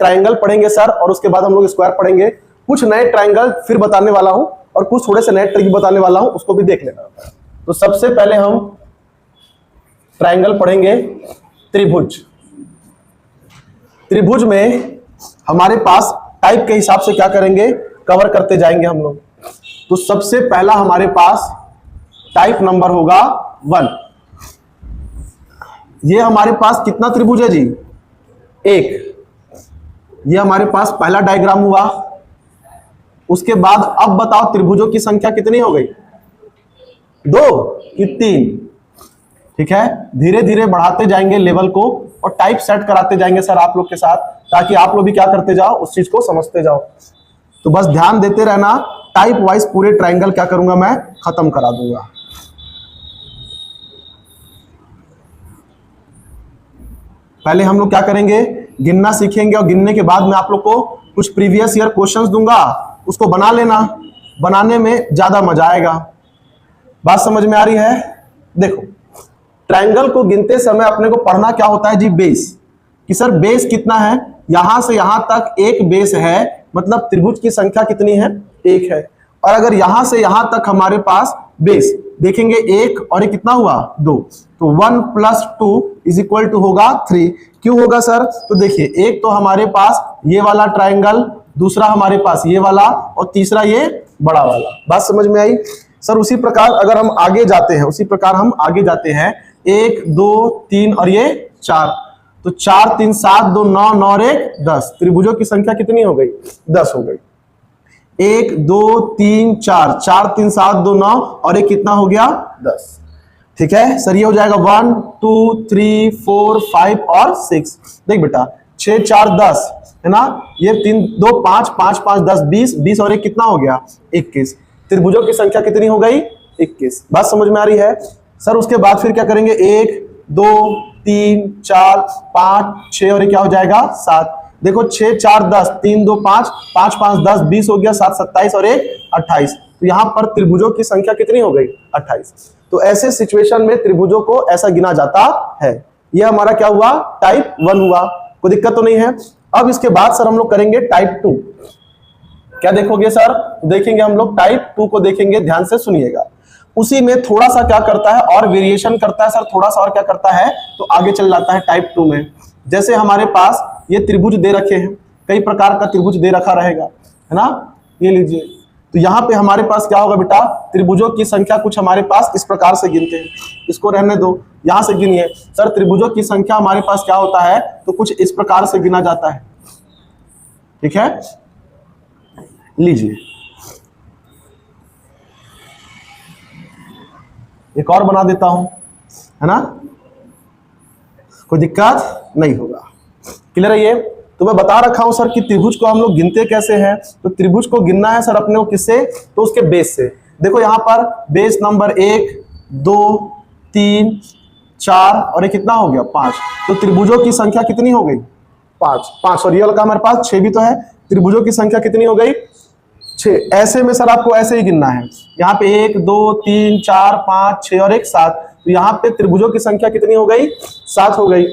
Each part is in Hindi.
ट्राइंगल पढ़ेंगे सर, और उसके बाद हम लोग स्क्वायर पढ़ेंगे। कुछ नए ट्राइंगल फिर बताने वाला हूं और कुछ थोड़े से नए ट्रिक बताने वाला हूं, उसको भी देख लेना। तो सबसे पहले हम ट्राइंगल पढ़ेंगे त्रिभुज। त्रिभुज में हमारे पास टाइप के हिसाब से क्या करेंगे, कवर करते जाएंगे हम लोग। तो सबसे पहला हमारे पास टाइप नंबर होगा 1। ये हमारे पास कितना त्रिभुज है जी, एक। ये हमारे पास पहला डायग्राम हुआ। उसके बाद अब बताओ त्रिभुजों की संख्या कितनी हो गई, 2 कि 3। ठीक है, धीरे धीरे बढ़ाते जाएंगे लेवल को और टाइप सेट कराते जाएंगे सर आप लोग के साथ, ताकि आप लोग भी क्या करते जाओ, उस चीज को समझते जाओ। तो बस ध्यान देते रहना, टाइप वाइज पूरे ट्राइंगल क्या करूंगा मैं, खत्म करा दूंगा। पहले हम लोग क्या करेंगे, गिनना सीखेंगे, और गिनने के बाद मैं आप लोग को कुछ प्रीवियस ईयर क्वेश्चंस दूंगा, उसको बना लेना। बनाने में ज्यादा मजा आएगा। बात समझ में आ रही है? देखो, ट्राइंगल को गिनते समय अपने को पढ़ना क्या होता है जी, बेस। कि सर बेस कितना है, यहां से यहां तक एक बेस है, मतलब त्रिभुज की संख्या कितनी है, 1 है। और अगर यहां से यहां तक हमारे पास बेस देखेंगे 1 और ये कितना हुआ, 2। तो 1 + 2 = होगा 3। क्यों होगा सर? तो देखिए, एक तो हमारे पास ये वाला ट्राइंगल, दूसरा हमारे पास ये वाला, और तीसरा ये बड़ा वाला। बात समझ में आई सर? उसी प्रकार अगर हम आगे जाते हैं, उसी प्रकार हम आगे जाते हैं, 1 2 3 और ये 4। तो 4 3 7 2 9 9 और 1 10। त्रिभुजों की संख्या कितनी हो गई, 10 हो गई। 1 2 3 4, 4 3 7 2 9 और एक कितना हो गया, 10। ठीक है सर, ये हो जाएगा 1 2 3 4 5 और 6। देख बेटा, 6 4 10 है ना, ये 3 2 5 5 5 10 20 20 और एक कितना हो गया, 21। त्रिभुजों की संख्या कितनी हो गई, 21। बात समझ में आ रही है सर? उसके बाद फिर क्या करेंगे, 1 2 3 4 5 6 और ये क्या हो जाएगा, 7। देखो 6 4 10, 3 2 5 5 5 10 20 हो गया, 7 27 और 1 28। तो यहाँ पर त्रिभुजों की संख्या कितनी हो गई, 28। तो ऐसे सिचुएशन में त्रिभुजों को ऐसा गिना जाता है। ये हमारा क्या हुआ, टाइप 1 हुआ। कोई दिक्कत तो नहीं है? अब इसके बाद सर हम लोग करेंगे टाइप 2। क्या देखोगे सर? देखेंगे हम लोग टाइप 2 को देखेंगे, ध्यान से सुनिएगा। उसी में थोड़ा सा क्या करता है और वेरिएशन करता है सर, थोड़ा सा और क्या करता है, तो आगे चल जाता है टाइप 2 में। जैसे हमारे पास ये त्रिभुज दे रखे हैं, कई प्रकार का त्रिभुज दे रखा रहेगा, है ना, ये लीजिए। तो यहाँ पे हमारे पास क्या होगा बेटा, त्रिभुजों की संख्या कुछ हमारे पास इस प्रकार से गिनते हैं। इसको रहने दो, यहां से गिनिए सर। त्रिभुजों की संख्या हमारे पास क्या होता है, तो कुछ इस प्रकार से गिना जाता है। ठीक है, लीजिए एक और बना देता हूं, है ना, कोई दिक्कत नहीं होगा। क्लियर है ये? तो मैं बता रखा हूं सर कि त्रिभुज को हम लोग गिनते कैसे हैं। तो त्रिभुज को गिनना है सर अपने को किससे, तो उसके बेस से। देखो यहां पर बेस नंबर 1 2 3 4 और ये कितना हो गया, 5। तो त्रिभुजों की संख्या कितनी हो गई, 5। और ये वाला हमारे पास 6 भी तो है। त्रिभुजों की संख्या कितनी हो गई, 6। ऐसे में सर आपको ऐसे ही गिनना है। यहाँ पे 1 2 3 4 5 6 और 1 7। तो यहाँ पे त्रिभुजों की संख्या कितनी हो गई, 7 हो गई।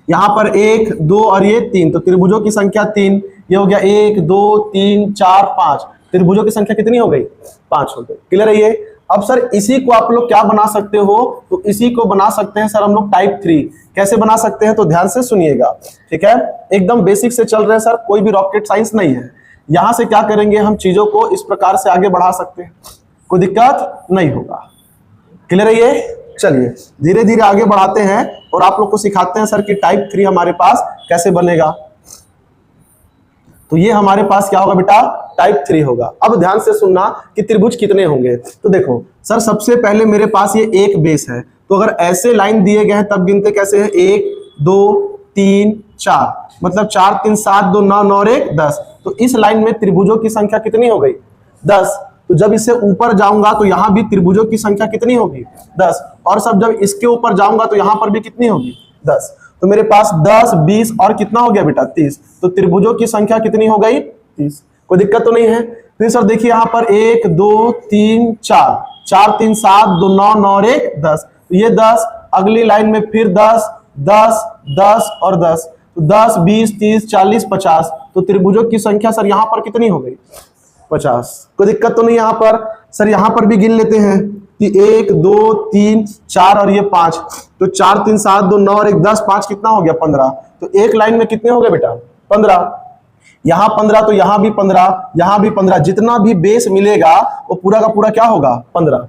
यहाँ पर 1 2 और ये 3, तो त्रिभुजों की संख्या 3। ये हो गया 1 2 3 4 5। त्रिभुजों की संख्या कितनी हो गई, 5 हो गई। क्लियर है ये? अब सर इसी को आप लोग क्या बना सकते हो, तो इसी को बना सकते हैं सर हम लोग टाइप 3। कैसे बना सकते हैं, तो ध्यान से सुनिएगा। ठीक है, एकदम बेसिक से चल रहे हैं सर, कोई भी रॉकेट साइंस नहीं है। यहां से क्या करेंगे, हम चीजों को इस प्रकार से आगे बढ़ा सकते हैं, कोई दिक्कत नहीं होगा। क्लियर है ये? चलिए धीरे धीरे आगे बढ़ाते हैं और आप लोग को सिखाते हैं सर कि टाइप 3 हमारे पास कैसे बनेगा। तो ये हमारे पास क्या होगा बेटा, टाइप 3 होगा। अब ध्यान से सुनना कि त्रिभुज कितने होंगे। तो देखो सर, सबसे पहले मेरे पास ये एक बेस है, तो अगर ऐसे लाइन दिए गए हैं तब गिनते कैसे हैं, 1 2 3 4, मतलब 4 3 7 2 9 9 और 1 10। तो इस लाइन में त्रिभुजों की संख्या कितनी हो गई, 10। तो जब इससे ऊपर जाऊंगा तो यहां भी त्रिभुजों की संख्या कितनी होगी, 10। और सब जब इसके ऊपर जाऊंगा तो यहां पर भी कितनी होगी, 10। तो मेरे पास 10 20 और कितना हो गया बेटा, 30। तो त्रिभुजों की संख्या कितनी हो गई, 30। कोई दिक्कत तो नहीं है? फिर सर देखिए यहाँ पर 1 2 3 4, 4 3 7 2 9 9 और 1 10। तो ये 10, अगली लाइन में फिर 10 10 10 और 10। तो 10 20 30 40 50, तो त्रिभुजों की संख्या सर यहां पर कितनी हो गई? 50। कोई दिक्कत तो नहीं यहां पर? सर यहां पर भी गिन लेते हैं कि 1 2 3 4 और ये 5, तो 4 3 7 2 9 और 1 10, 5 कितना हो गया? 15। तो एक लाइन में कितने हो गए बेटा? 15। यहां 15 तो यहां भी 15, यहां भी 15, जितना भी बेस मिलेगा वो पूरा का पूरा क्या होगा? 15।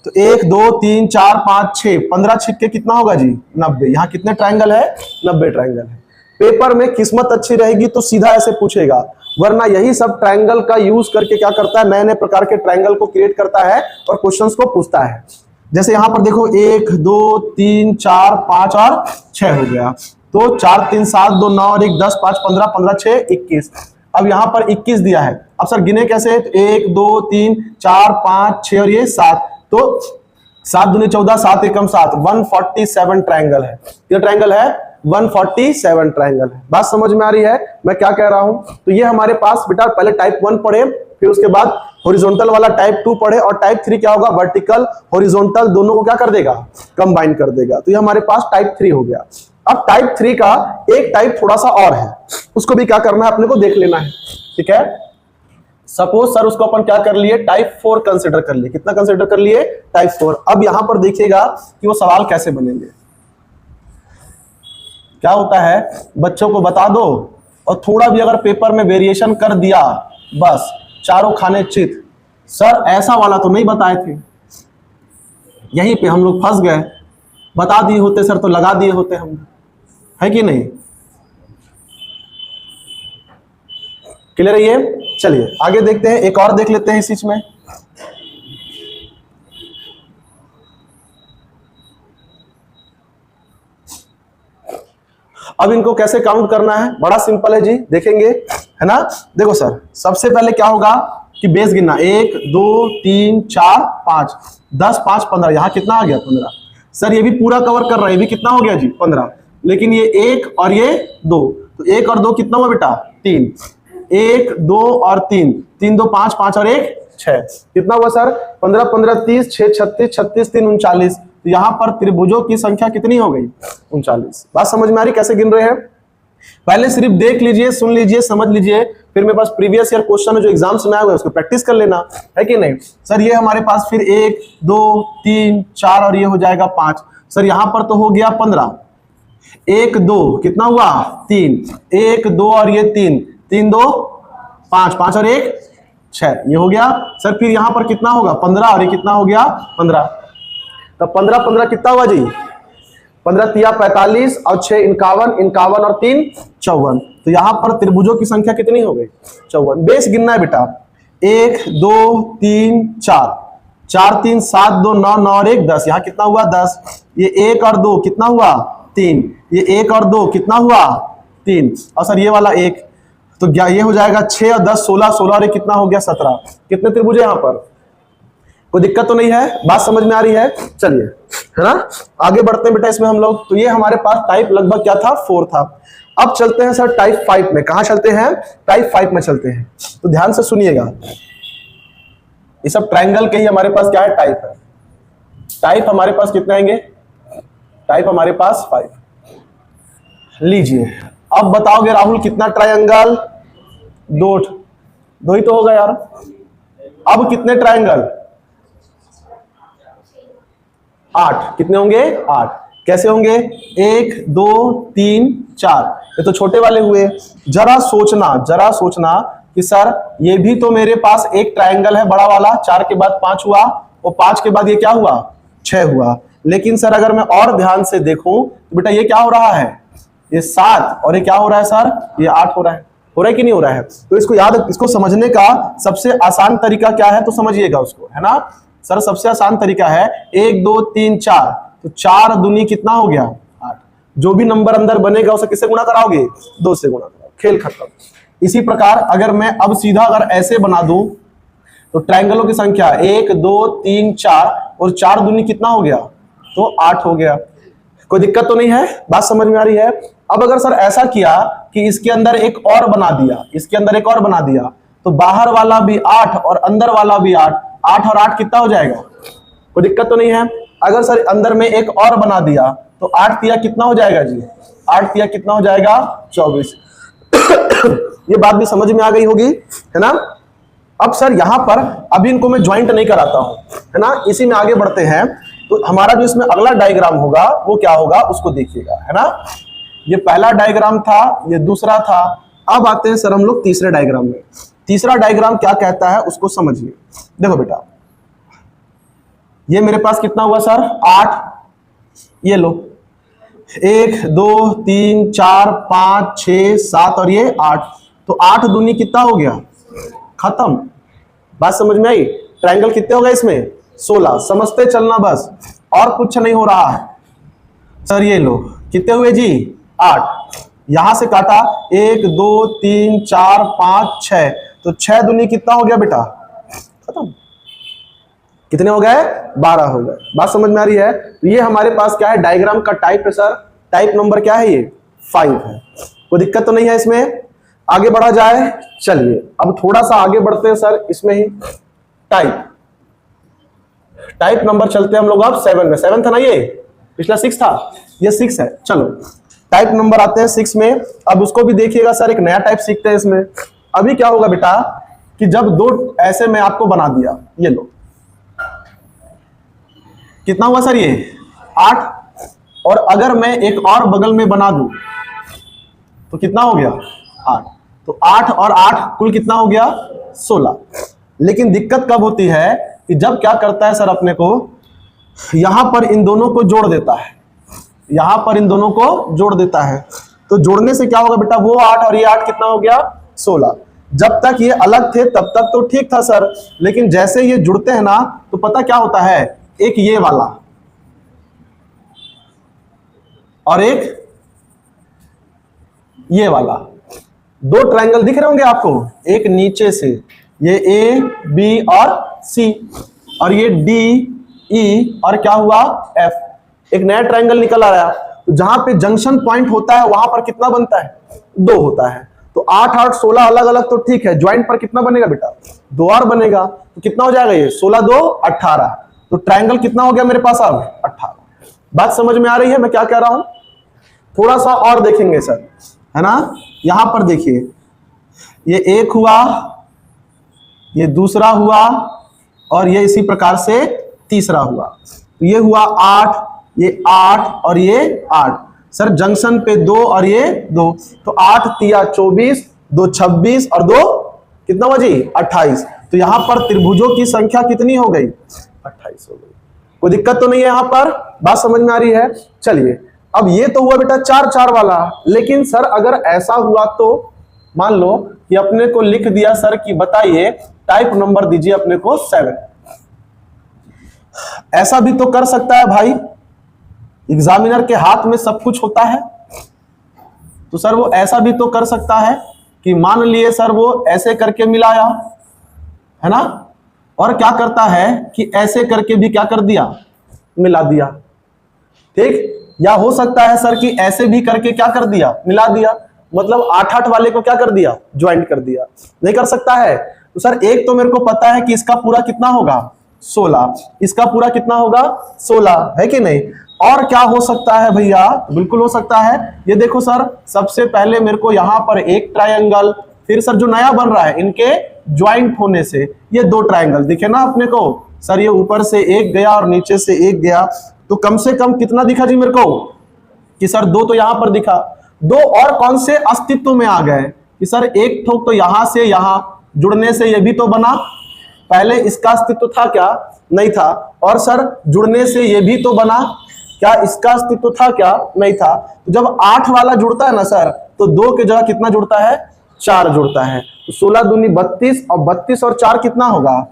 तो 1 2 3 4 5 6, 15 छिक्के कितना होगा जी? 90। यहां कितने ट्रायंगल है? 90 ट्रायंगल है। पेपर में किस्मत अच्छी रहेगी तो सीधा ऐसे पूछेगा, वरना यही सब ट्रायंगल का यूज करके क्या करता है, नए नए प्रकार के ट्रायंगल को क्रिएट करता है और क्वेश्चंस को पूछता है। जैसे यहां पर देखो 1 2 3 4 5 और 6 हो गया, तो 4 3 7 2 9 और 1 10 5 15 15 6 21। अब यहां पर 21 दिया है, अब सर गिने कैसे? 1 2 3 4 5 6 और ये 7, तो 7 दूनी 14 7 एकम 7, 147 ट्रायंगल है। ये ट्रायंगल है 147 ट्रायंगल है। बात समझ में आ रही है मैं क्या कह रहा हूं? तो ये हमारे पास बेटा पहले टाइप 1 पढ़े, फिर उसके बाद हॉरिजॉन्टल वाला टाइप 2 पढ़े, और टाइप 3 क्या होगा? वर्टिकल हॉरिजॉन्टल दोनों को क्या कर देगा? कंबाइन कर देगा। तो ये हमारे पास टाइप 3 हो गया। अब टाइप 3 का एक टाइप थोड़ा सा और है, उसको भी क्या करना है अपने को देख लेना है, ठीक है। सपोज सर उसको अपन क्या कर लिए? टाइप 4 कंसिडर कर लिए। कितना कंसिडर कर लिए? टाइप 4। अब यहां पर देखिएगा कि वो सवाल कैसे बनेंगे। क्या होता है, बच्चों को बता दो और थोड़ा भी अगर पेपर में वेरिएशन कर दिया, बस चारों खाने चित। सर ऐसा वाला तो नहीं बताए थे, यहीं पे हम लोग फंस गए। बता दिए होते सर तो लगा दिए होते हम, है कि नहीं? क्लियर है ये? चलिए आगे देखते हैं, एक और देख लेते हैं इस चीज में। अब इनको कैसे काउंट करना है? बड़ा सिंपल है जी, देखेंगे, है ना। देखो सर, सबसे पहले क्या होगा कि बेस गिनना, 1 2 3 4 5 10 5 15, यहां कितना आ गया? 15। सर ये भी पूरा कवर कर रहा है, ये भी कितना हो गया जी? 15। लेकिन ये 1 और ये 2, तो 1 और 2 कितना हुआ बेटा? 3। 1 2 और 3, 3 2 5 5 और 1 6, कितना हुआ सर? 15 15 30 6 36 36 3 39। तो यहां पर त्रिभुजों की संख्या कितनी हो गई? 39। बात समझ में आ रही कैसे गिन रहे हैं? पहले सिर्फ देख लीजिए, सुन लीजिए, समझ लीजिए, फिर मेरे पास प्रीवियस ईयर क्वेश्चन जो एग्जाम्स में आए हुए उसको प्रैक्टिस कर लेना, है कि नहीं। सर ये हमारे पास फिर 1 2 3 4 और ये हो जाएगा 5। सर यहां पर तो हो गया 15, 1 2 कितना हुआ? 3, 1 2 और ये 3, 3 2 5 5 और 1 6, ये हो गया। सर फिर यहां पर कितना होगा? 15 और ये कितना हो गया? 15। तो 15 15 कितना हुआ जी? 15 तिया 45 और 6 51, 51 और 3 54। तो यहां पर त्रिभुजों की संख्या कितनी हो गई? 54। बेस गिनना है बेटा, 1 2 3 4 4 3 7 2 9 9 और 1 10, यहां कितना हुआ? 10। ये 1 और 2 कितना हुआ? 3। ये 1 और 2 कितना हुआ? 3। और सर ये वाला 1, तो क्या ये हो जाएगा 6 और 10 16, 16 और 1 कितना हो गया? 17। कितने त्रिभुज यहां पर? कोई दिक्कत तो नहीं है? बात समझ में आ रही है? चलिए, है ना, आगे बढ़ते हैं बेटा इसमें हम लोग। तो ये हमारे पास टाइप लगभग क्या था? 4 था। अब चलते हैं सर टाइप 5 में। कहां चलते हैं? टाइप 5 में चलते हैं। तो ध्यान से सुनिएगा, ये सब ट्रायंगल के ही हमारे पास क्या है? टाइप है। टाइप हमारे पास कितने आएंगे? टाइप हमारे पास 5। लीजिए, अब बताओगे राहुल कितना ट्रायंगल? 2 ही तो होगा यार। अब कितने ट्रायंगल? 8। कितने होंगे? 8। कैसे होंगे? 1 2 3 4, ये तो छोटे वाले हुए। जरा सोचना कि सर ये भी तो मेरे पास एक ट्रायंगल है बड़ा वाला, 4 के बाद 5 हुआ, और 5 के बाद ये क्या हुआ? 6 हुआ। लेकिन सर अगर मैं और ध्यान से देखूं तो बेटा ये क्या हो रहा है? ये 7, और ये क्या हो रहा है सर? ये 8 हो रहा है। हो रहा है कि नहीं हो रहा है? तो इसको याद, इसको समझने का सबसे आसान तरीका क्या है तो समझिएगा उसको, है ना। सर सबसे आसान तरीका है 1 2 3 4, तो 4 दूनी कितना हो गया? 8। जो भी नंबर अंदर बनेगा उसे किससे गुणा कराओगे? 2 से गुणा कराओगे, खेल खत्म। इसी प्रकार अगर मैं अब सीधा अगर ऐसे बना दूं तो ट्रायंगलों की संख्या 1 2 3 4, और 4 दूनी कितना हो गया? तो 8 हो गया। कोई दिक्कत तो नहीं है? बात समझ में आ रही है? अब अगर सर ऐसा किया कि इसके अंदर एक और बना दिया, इसके अंदर एक और बना दिया, तो बाहर वाला भी 8 और अंदर वाला भी 8, 8 और 8 कितना हो जाएगा? कोई दिक्कत तो नहीं है? अगर सर अंदर में एक और बना दिया तो 8 तिया कितना हो जाएगा जी? 8 या कितना हो जाएगा 24। ये बात भी समझ में आ गई होगी, है ना। अब सर यहां पर अभी इनको मैं ज्वाइंट नहीं कराता हूं, है ना, इसी में आगे बढ़ते हैं। तो हमारा जो इसमें अगला डायग्राम होगा वो क्या होगा उसको देखिएगा, है ना। ये पहला डायग्राम था, ये दूसरा था। अब आते हैं सर हम लोग तीसरे डायग्राम में। तीसरा डायग्राम क्या कहता है उसको समझिए। देखो बेटा, ये मेरे पास कितना हुआ सर 8, ये लो 1 2 3 4 5 6 7 और ये 8, तो 8 दूनी कितना हो गया, खत्म। बात समझ में आई। ट्रायंगल कितने हो गए इसमें 16, समझते चलना बस, और कुछ नहीं हो रहा है। सर ये लो कितने हुए जी 8, यहां से काटा 1 2 3 4 5 6, तो 6 दूनी कितना हो गया बेटा, खत्म। कितने हो गए 12 हो गए। बात समझ में आ रही है। तो ये हमारे पास क्या है, डायग्राम का टाइप है सर, टाइप नंबर क्या है, ये 5 है। कोई दिक्कत तो नहीं है इसमें। आगे बढ़ा जाए, चलिए अब थोड़ा सा आगे बढ़ते हैं सर इसमें ही। टाइप नंबर चलते हैं हम लोग अब 7 में। 7 था ना, ये पिछला 6 था, ये 6 है। चलो टाइप नंबर आते हैं 6 में। अब उसको भी देखिएगा सर, एक नया टाइप सीखते हैं इसमें। अभी क्या होगा बेटा कि जब दो ऐसे मैं आपको बना दिया, ये लो कितना हुआ सर ये 8, और अगर मैं एक और बगल में बना दूं तो कितना हो गया 8, तो 8 और 8 कुल कितना हो गया 16। लेकिन दिक्कत कब होती है कि जब क्या करता है सर अपने को यहां पर इन दोनों को जोड़ देता है, यहां पर इन दोनों को जोड़ देता है। तो जोड़ने से क्या होगा बेटा, वो 8 और ये 8 कितना हो गया 16। जब तक ये अलग थे तब तक तो ठीक था सर, लेकिन जैसे ये जुड़ते हैं ना तो पता क्या होता है, एक ये वाला और एक ये वाला, दो ट्रायंगल दिख रहे होंगे आपको, एक नीचे से ये ए बी और सी, और ये डी ई और क्या हुआ एफ, एक नया ट्रायंगल निकल आया। तो जहां पे जंक्शन पॉइंट होता है वहां पर कितना बनता है 2 होता है। तो 8 8 16 अलग अलग तो ठीक है, ज्वाइंट पर कितना बनेगा बेटा 2 और बनेगा, तो कितना हो जाएगा ये 16 2 18। तो ट्रायंगल कितना हो गया मेरे पास अब 18। बात समझ में आ रही है मैं क्या कह रहा हूं। थोड़ा सा और देखेंगे सर, है ना। यहां पर देखिए, ये एक हुआ, ये दूसरा हुआ, और ये इसी प्रकार से तीसरा हुआ। तो ये हुआ 8, ये 8 और ये 8। सर जंक्शन पे 2 और ये 2, तो 8 तिया 24, 2 26 और 2 कितना हुआ जी 28। तो यहां पर त्रिभुजों की संख्या कितनी हो गई 28 हो गई। कोई दिक्कत तो नहीं है यहां पर, बात समझ में आ रही है। चलिए अब ये तो हुआ बेटा 4 4 वाला, लेकिन सर अगर ऐसा हुआ तो मान लो कि अपने को लिख दिया सर कि बताइए टाइप नंबर दीजिए अपने को 7। ऐसा भी तो कर सकता है भाई, एग्जामिनर के हाथ में सब कुछ होता है। तो सर वो ऐसा भी तो कर सकता है कि मान लिए सर वो ऐसे करके मिलाया, है ना, और क्या करता है कि ऐसे करके भी क्या कर दिया मिला दिया, ठीक। या हो सकता है सर कि ऐसे भी करके क्या कर दिया मिला दिया, मतलब 8 8 वाले को क्या कर दिया ज्वाइंट कर दिया। नहीं कर सकता है। तो सर एक तो मेरे को पता है कि इसका पूरा कितना होगा 16, इसका पूरा कितना होगा 16, है कि नहीं। और क्या हो सकता है भैया, बिल्कुल हो सकता है। ये देखो सर, सबसे पहले मेरे को यहां पर एक ट्रायंगल, फिर सर जो नया बन रहा है इनके ज्वाइंट होने से ये 2 ट्रायंगल दिखे ना अपने को। सर ये ऊपर से एक गया और नीचे से एक गया, तो कम से कम कितना दिखा जी मेरे को कि सर 2 तो यहां पर दिखा, 2 और कौन से अस्तित्व में आ गए कि सर एक ठोक तो यहां से यहां जुड़ने से ये भी तो बना, पहले इसका अस्तित्व था क्या नहीं था, और सर जुड़ने से ये भी तो बना, क्या इसका अस्तित्व था क्या नहीं था। तो जब 8 वाला जुड़ता है ना सर, तो 2 की जगह कितना जुड़ता है 4 जुड़ता है। तो 16 दूनी 32, और 32 और 4 कितना होगा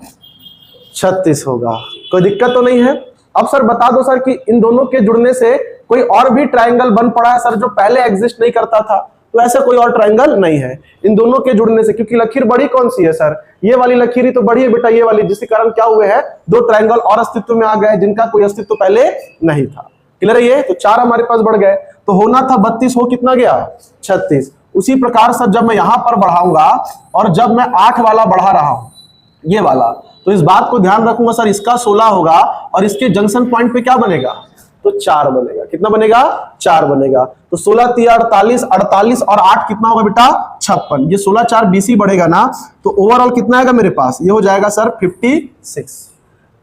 36 होगा। कोई दिक्कत तो नहीं है। अब सर बता दो सर कि इन दोनों के जुड़ने से कोई और भी ट्रायंगल बन पड़ा है सर जो पहले एग्जिस्ट नहीं करता था। तो ऐसा कोई और ट्रायंगल नहीं है इन दोनों के जुड़ने से, क्योंकि लकीर बड़ी कौन सी है सर, ये वाली लकीर ही तो बड़ी है बेटा, ये वाली, जिसके कारण क्या हुए हैं 2 ट्रायंगल और अस्तित्व में आ गए जिनका कोई अस्तित्व पहले नहीं था। क्लियर है ये। तो 4 हमारे पास बढ़ गए, तो होना था 32, हो कितना गया 36। उसी प्रकार सर जब मैं यहां पर बढ़ाऊंगा और जब मैं 8 वाला बढ़ा रहा हूं ये वाला, तो इस बात को ध्यान रखूंगा सर, इसका 16 होगा और इसके जंक्शन पॉइंट पे क्या बनेगा तो 4 बनेगा। कितना बनेगा? 4 बनेगा। तो 16 3 48, 48 और 8 कितना होगा बेटा? 56। ये 16 4 20 ही बढ़ेगा ना, तो ओवरऑल कितना आएगा मेरे पास? ये हो जाएगा सर 56।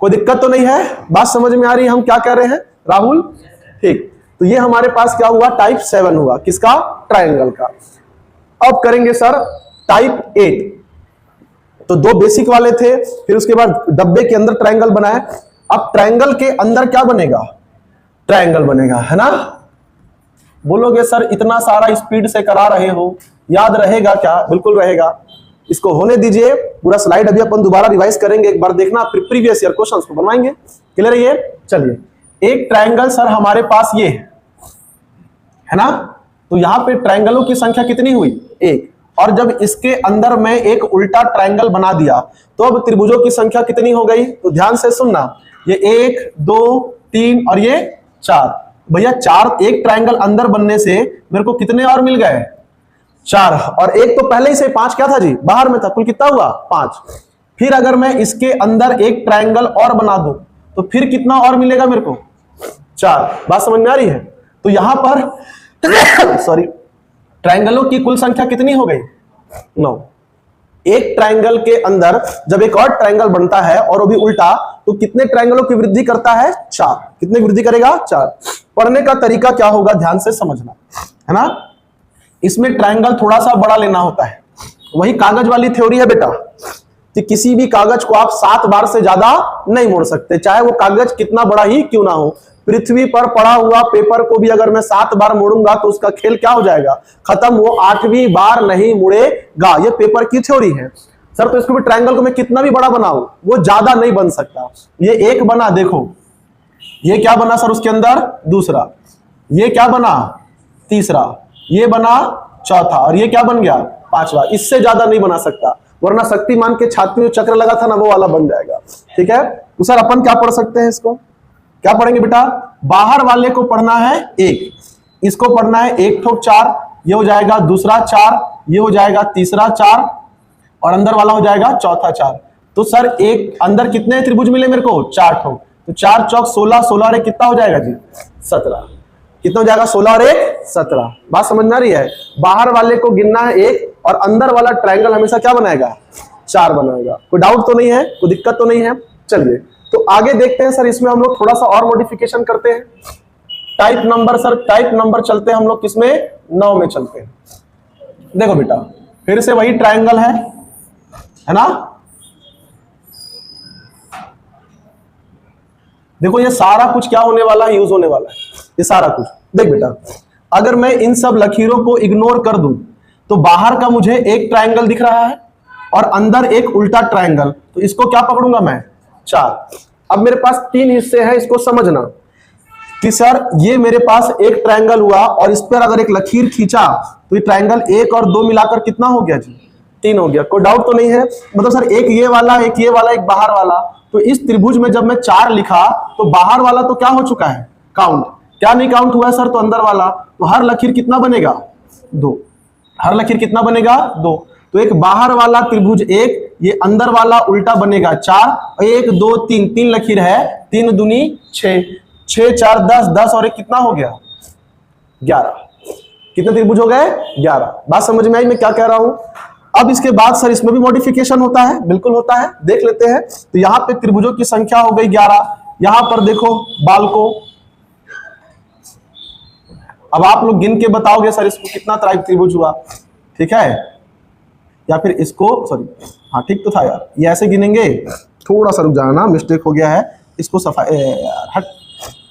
कोई दिक्कत तो नहीं है? बात समझ में आ रही है हम क्या कह रहे हैं राहुल? ठीक, तो ये हमारे पास क्या हुआ? टाइप 7 हुआ। किसका? ट्रायंगल का। अब करेंगे सर टाइप 8। तो 2 बेसिक वाले थे, फिर उसके बाद डब्बे के अंदर ट्रायंगल बनाए। अब ट्रायंगल के अंदर क्या बनेगा? ट्रायंगल बनेगा, है ना? बोलोगे सर इतना सारा स्पीड से करा रहे हो, याद रहेगा क्या? बिल्कुल रहेगा। इसको होने दीजिए, पूरा स्लाइड अभी अपन दोबारा रिवाइज करेंगे, एक बार देखना, फिर प्रीवियस ईयर क्वेश्चंस को बनवाएंगे। क्लियर है ये? चलिए, एक ट्रायंगल सर हमारे पास ये है ना, तो यहां पे ट्रायंगलों की संख्या कितनी हुई? 1। और जब इसके अंदर मैं एक उल्टा ट्रायंगल बना दिया तो अब त्रिभुजों की संख्या कितनी हो गई? तो ध्यान से सुनना, ये 1 2 3 और ये 4। भैया 4, एक ट्रायंगल अंदर बनने से मेरे को कितने और मिल गए? 4। और एक तो पहले ही से 5 क्या था जी? बाहर में था। कुल कितना हुआ? 5। फिर अगर मैं इसके अंदर एक ट्रायंगल और बना दूं तो फिर कितना और मिलेगा मेरे को? 4। बात समझ में आ रही है? तो यहां पर सॉरी, ट्रायंगलों की कुल संख्या कितनी हो गई? 9। एक ट्रायंगल के अंदर जब एक और ट्रायंगल बनता है और वो भी उल्टा, तो कितने ट्रायंगलों की वृद्धि करता है? 4। कितने वृद्धि करेगा? 4। पढ़ने का तरीका क्या होगा ध्यान से समझना, है ना? इसमें ट्रायंगल थोड़ा सा बड़ा लेना होता है। वही कागज वाली थ्योरी है बेटा कि किसी भी कागज को आप 7 बार से ज्यादा नहीं मोड़ सकते, चाहे वो कागज कितना बड़ा ही क्यों ना हो। पृथ्वी पर पड़ा हुआ पेपर को भी अगर मैं 7 बार मोड़ूंगा तो उसका खेल क्या हो जाएगा? खत्म। वो 8वीं बार नहीं मुड़ेगा। ये पेपर की थ्योरी है सर। तो इसको भी ट्रायंगल को मैं कितना भी बड़ा बनाऊं वो ज्यादा नहीं बन सकता। ये एक बना, देखो ये क्या बना सर उसके अंदर? दूसरा। ये क्या बना? तीसरा। ये बना चौथा। और ये क्या बन गया? 5वां। इससे ज्यादा नहीं बना सकता, वरना शक्तिमान के छाती में चक्र लगा था ना, वो वाला बन जाएगा। ठीक है, तो सर अपन क्या पढ़ सकते हैं? इसको क्या पढ़ेंगे बेटा? बाहर वाले को पढ़ना है 1, इसको पढ़ना है 1 ठोक 4, ये हो जाएगा दूसरा 4, ये हो जाएगा तीसरा 4, और अंदर वाला हो जाएगा चौथा 4। तो सर एक अंदर कितने त्रिभुज मिले मेरे को? 4 ठोक। तो 4 चौक 16, 16 और 1 कितना हो जाएगा जी? 17। कितना हो जाएगा? 16 और 1 17। बात समझ में आ रही है? बाहर वाले को गिनना है 1 और अंदर वाला ट्रायंगल हमेशा क्या बनाएगा? 4 बनाएगा। कोई डाउट तो नहीं है? कोई दिक्कत तो नहीं है? चलिए, तो आगे देखते हैं सर। इसमें हम लोग थोड़ा सा और मॉडिफिकेशन करते हैं। Type number sir, type number चलते हैं हम लोग किसमें? 9 में चलते हैं। देखो बेटा, फिर से वही ट्रायंगल है ना? देखो ये सारा कुछ क्या होने वाला है? यूज होने वाला है ये सारा कुछ। देख बेटा, अगर मैं इन सब लकीरों को इग्नोर कर दूं तो बाहर का मुझे एक ट्रायंगल दिख रहा है और अंदर एक उल्टा ट्रायंगल, तो इसको क्या पकड़ूंगा मैं? 4। अब मेरे पास 3 हिस्से हैं, इसको समझना कि सर ये मेरे पास एक ट्रायंगल हुआ और इस पर अगर एक लकीर खींचा तो ये ट्रायंगल 1 और 2 मिलाकर कितना हो गया जी? 3 हो गया। कोई डाउट तो नहीं है? मतलब सर एक ये वाला, एक ये वाला, एक बाहर वाला। तो इस त्रिभुज में जब मैं 4 लिखा तो बाहर वाला तो क्या हो चुका है? काउंट। क्या नहीं काउंट हुआ है सर? तो अंदर वाला। तो हर लकीर कितना बनेगा? 2। हर लकीर कितना बनेगा? 2। तो एक बाहर वाला त्रिभुज 1, ये अंदर वाला उल्टा बनेगा 4। 1 2 3, 3 लकीर है, 3 दूनी 6, 6 4 10, 10 और 1 कितना हो गया? 11। कितने त्रिभुज हो गए? 11। बात समझ में आई मैं क्या कह रहा हूं? अब इसके बाद सर इसमें भी मॉडिफिकेशन होता है। बिल्कुल होता है, देख लेते हैं। तो यहां पे त्रिभुजों की संख्या हो गई 11। यहां पर देखो बालको, अब आप लोग गिन के बताओगे सर इसको कितना त्रिभुज हुआ। ठीक है, या फिर इसको, सॉरी हाँ ठीक तो था यार, ये ऐसे गिनेंगे। थोड़ा सा रुक जाना, मिस्टेक हो गया है। इसको सफाई हट,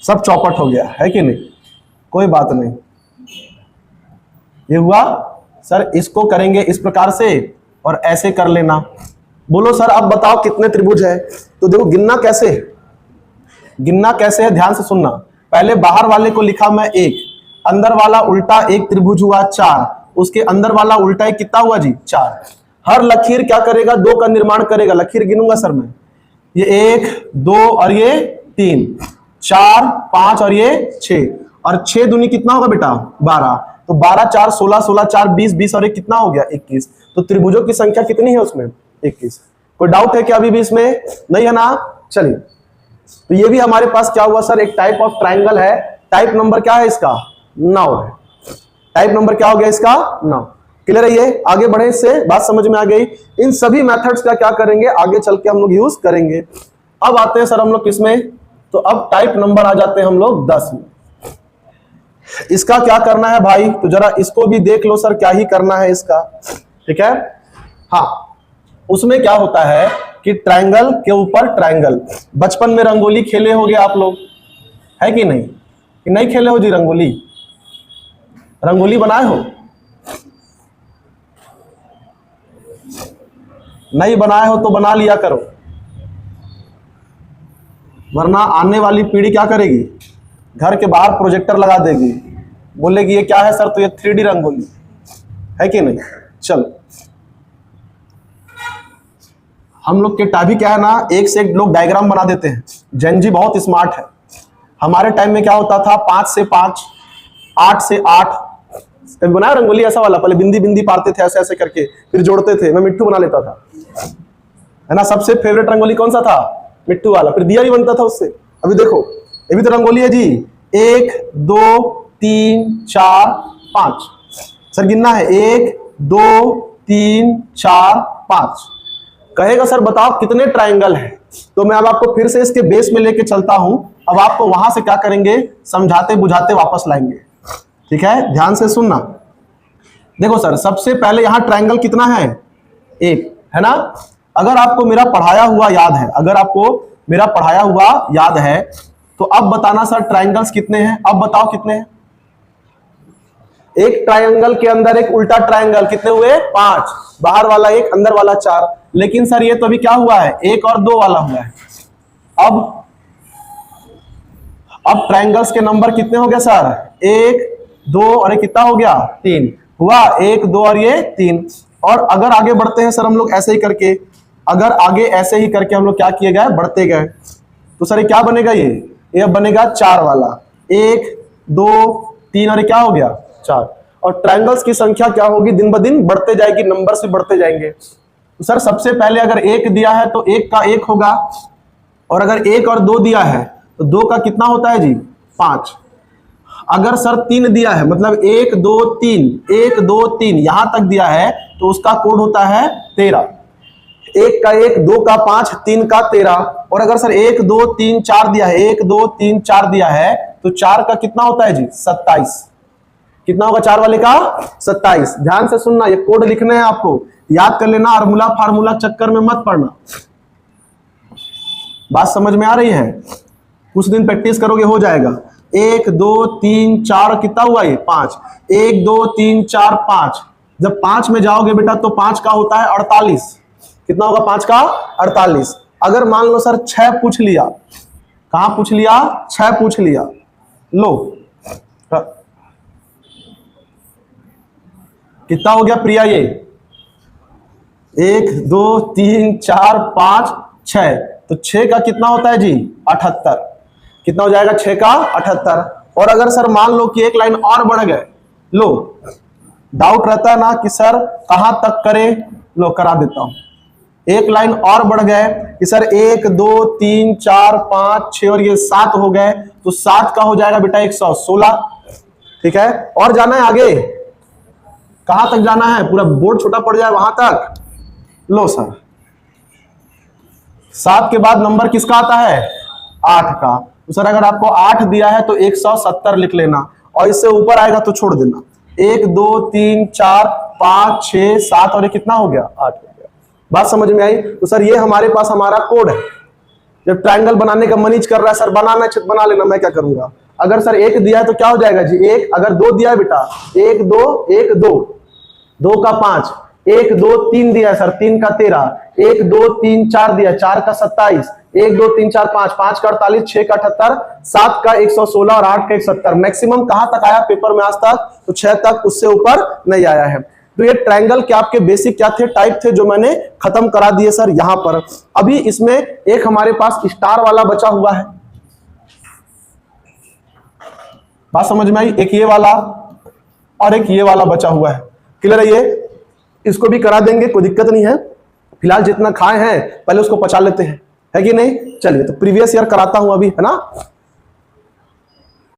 सब चौपट हो गया है कि नहीं? कोई बात नहीं। ये हुआ सर, इसको करेंगे इस प्रकार से और ऐसे कर लेना। बोलो सर अब बताओ कितने त्रिभुज है? तो देखो गिनना कैसे, गिनना कैसे है ध्यान से सुनना। पहले बाहर वाले को लिखा मैं 1, अंदर वाला उल्टा एक त्रिभुज हुआ 4, उसके अंदर वाला उल्टा एक कितना हुआ जी? 4। हर लकीर क्या करेगा? 2 का निर्माण करेगा। लकीर गिनूंगा सर मैं, ये 1 2 और ये 3 4 5 और ये 6, और 6 दूनी कितना होगा बेटा? 12। तो 12 4 16, 16 4 20, 20 और 1 कितना हो गया? 21। तो त्रिभुजों की संख्या कितनी है उसमें? 21। कोई डाउट है क्या अभी भी इसमें? नहीं है ना? चलिए तो ये भी हमारे पास क्या हुआ सर, एक टाइप ऑफ ट्राइंगल है। टाइप नंबर क्या है इसका, 9 है। टाइप नंबर क्या हो गया इसका, 9। क्लियर है ये, आगे बढ़े, इससे बात समझ में आ गई। इन सभी मेथड्स का क्या करेंगे आगे चल के हम लोग यूज करेंगे। अब आते हैं सर हम लोग किसमें, तो अब टाइप नंबर आ जाते हैं हम लोग 10 में। इसका क्या करना है भाई, तो जरा इसको भी देख लो सर, क्या ही करना है इसका, ठीक है। हाँ, उसमें क्या होता है कि ट्रायंगल के ऊपर ट्रायंगल, बचपन में रंगोली खेले होगे आप लोग, है कि नहीं, कि नहीं खेले हो जी रंगोली, रंगोली बनाए हो, नहीं बनाए हो तो बना लिया करो, वरना आने वाली पीढ़ी क्या करेगी, घर के बाहर प्रोजेक्टर लगा देगी, बोलेगी ये क्या है सर, तो ये 3D रंगोली है कि नहीं। चलो, हम लोग के टाइम भी क्या है ना, एक से एक लोग डायग्राम बना देते हैं, जेन जी बहुत स्मार्ट है। हमारे टाइम में क्या होता था, 5 से 5, 8 से 8, कभी बनाया रंगोली ऐसा वाला, पहले बिंदी बिंदी पारते थे ऐसे ऐसे करके, फिर जोड़ते थे, मैं मिट्टू बना लेता था, है ना। सबसे फेवरेट रंगोली कौन सा था, मिट्टू वाला, फिर दिया भी बनता था उससे। अभी देखो, ये भी तो रंगोली है जी, 1 2 3 4 5, सर गिनना है, 1 2 3 4 5। कहेगा सर बताओ कितने ट्रायंगल हैं, तो मैं अब आपको फिर से इसके बेस में लेके चलता हूं, अब आपको वहां से क्या करेंगे, समझाते बुझाते वापस लाएंगे, ठीक है, ध्यान से सुनना। देखो सर, सबसे पहले यहां ट्रायंगल कितना है, 1 है ना। अगर आपको मेरा पढ़ाया हुआ याद है, अगर आपको मेरा पढ़ाया हुआ याद है, तो अब बताना सर ट्रायंगल्स कितने हैं, अब बताओ कितने हैं। एक ट्रायंगल के अंदर एक उल्टा ट्रायंगल कितने हुए, 5, बाहर वाला 1, अंदर वाला 4। लेकिन सर ये तो अभी क्या हुआ है, 1 और 2 वाला हुआ है। अब ट्रायंगल्स के नंबर कितने हो गए सर, 1 2 और ये कितना हो गया, 3 हुआ, 1 2 और ये 3। और अगर आगे बढ़ते हैं सर हम लोग ऐसे ही करके, अगर आगे ऐसे ही करके हम लोग क्या किए गए, बढ़ते गए, तो सर ये क्या बनेगा, ये बनेगा 4 वाला, 1 2 3 और ये क्या हो गया, 4। और ट्रायंगल्स की संख्या क्या होगी, दिन ब दिन बढ़ते जाएगी, नंबर से बढ़ते जाएंगे। तो सर सबसे पहले अगर 1 दिया है तो 1 का 1 होगा, और अगर 1 और 2 दिया है तो 2 का कितना होता है जी, 5। अगर सर 3 दिया है, मतलब 1 2 3 1 2 3 यहां तक दिया है, तो उसका कोड होता है 13। 1 का 1, 2 का 5, 3 का 13। और अगर सर 1 2 3 4 दिया है, 1 2 3 4 दिया है, तो 4 का कितना होता है जी, 27। कितना होगा 4 वाले का, 27। ध्यान से सुनना, ये कोड लिखने हैं आपको, याद कर लेना, फार्मूला फार्मूला चक्कर में मत पड़ना। बात समझ में आ रही है, कुछ दिन प्रैक्टिस करोगे हो जाएगा। 1 2 3 4 कितना हुआ ये, 5। 1 2 3 4 5, जब 5 में जाओगे बेटा तो 5 का होता है 48। कितना होगा 5 का, 48। अगर मान लो सर 6 पूछ लिया, कहां पूछ लिया, 6 पूछ लिया, लो कितना हो गया प्रिया, ये 1 2 3 4 5 6, तो 6 का कितना होता है जी, 78। कितना हो जाएगा 6 का 78। और अगर सर मान लो कि एक लाइन और बढ़ गए, लो डाउट रहता है ना कि सर कहां तक करें, लो करा देता हूं, एक लाइन और बढ़ गए कि सर 1 2 3 4 5 6 और ये 7 हो गए, तो 7 का हो जाएगा बेटा 116, ठीक है। और जाना है आगे, कहां तक जाना है, पूरा बोर्ड छोटा पड़ जाए वहां तक, लो सर 7 के बाद नंबर किसका आता है, 8 का। तो सर अगर आपको 8 दिया है तो 170 लिख लेना, और इससे ऊपर आएगा तो छोड़ देना। 1 2 3 4 5 6 7 और ये कितना हो गया, 8 हो गया। बात समझ में आई। तो सर ये हमारे पास हमारा कोड है। जब ट्रायंगल बनाने का मनीज कर रहा है, सर बनाना बना लेना, मैं क्या करूंगा। अगर सर 1 दिया है तो क्या हो जाएगा जी, 1। अगर 2 दिया है बेटा, 1 2 1 2, 2 का 5, 1 2 3 दिया है सर, 3 का 13, 1 2 3 4 दिया, 4 का 27, 1 2 3 4 5, 5 का 48, 6 का 78, 7 का 116 और 8 का 170। मैक्सिमम कहां तक आया पेपर में आज तक, तो 6 तक, उससे ऊपर नहीं आया है। तो ये ट्रायंगल के आपके बेसिक क्या थे, टाइप थे, जो मैंने खत्म करा दिए सर यहां पर। अभी इसमें एक हमारे पास स्टार वाला बचा हुआ है, बात समझ में आई। एक ये वाला और एक ये वाला बचा हुआ है, क्लियर है। ये इसको भी करा देंगे, कोई दिक्कत नहीं है। फिलहाल जितना खाए हैं पहले उसको पचा लेते हैं, है कि नहीं? चलिए तो प्रीवियस ईयर कराता हूं अभी, है ना।